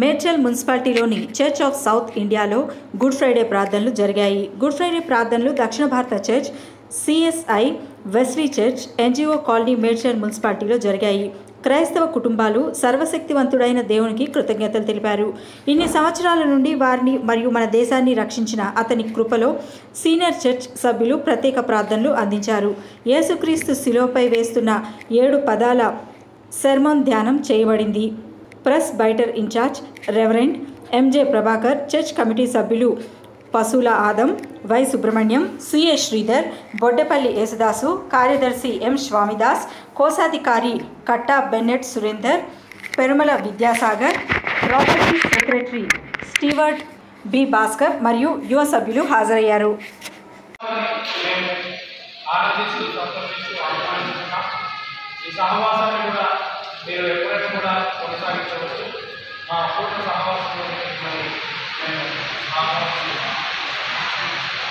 Medchal మున్సిపాలిటీలోని church of south ఇండియాలో good Friday ప్రార్థనలు జరిగాయి. గుడ్ ఫ్రైడే ప్రార్థనలు దక్షిణ భారత church, CSI, Wesley church, NGO colony Medchal మున్సిపాలిటీలో జరిగాయి. క్రైస్తవ కుటుంబాలు సర్వశక్తివంతుడైన దేవునికి కృతజ్ఞతలు తెలిపారు. ఇన్ని సంవత్సరాల నుండి వారిని మరియు మన దేశాన్ని రక్షించిన అతని కృపలో సీనియర్ చర్చ్ సభ్యులు ప్రత్యేక ప్రార్థనలు అందించారు. యేసుక్రీస్తు శిలువపై వేస్తున్న 7 పదాల సెర్మన్ ధ్యానం చేయబడింది. Presbyter in charge reverend M J Prabhakar, church committee సభ్యులు Pasula Adam, Y Subrahmanyam, C A Sridhar, Boddepalli Yesudasu, కార్యదర్శి ఎం స్వామిదాస్, కోశాధికారి Katta Bennett Surender, Perumala Vidyasagar, property secretary Stewart B Bhaskar మరియు యువ సభ్యులు హాజరయ్యారు. మీరు ఎప్పుడైనా కూడా కొనసాగించవచ్చు. మా పూర్ణ సహవాసంలో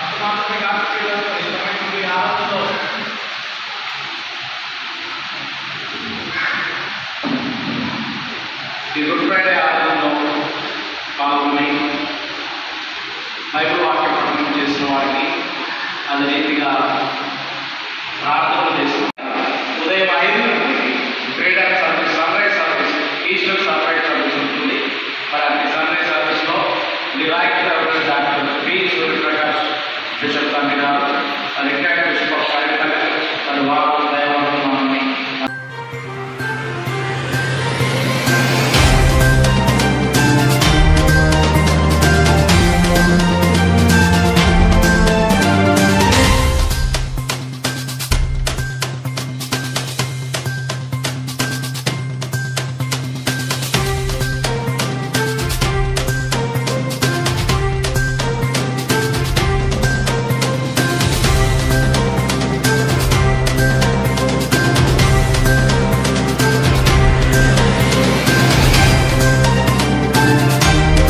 అంత మాత్రమే కాకుండా ఇష్టమైనటువంటి ఆనందంలో ఈ గుడ్ ఫ్రైడే ఆనందంలో పాల్గొని బైబిల్ వాక్య పఠనం చేసిన వారికి అదే రీతిగా ప్రార్థనలు చేస్తున్నారు. ఉదయం 5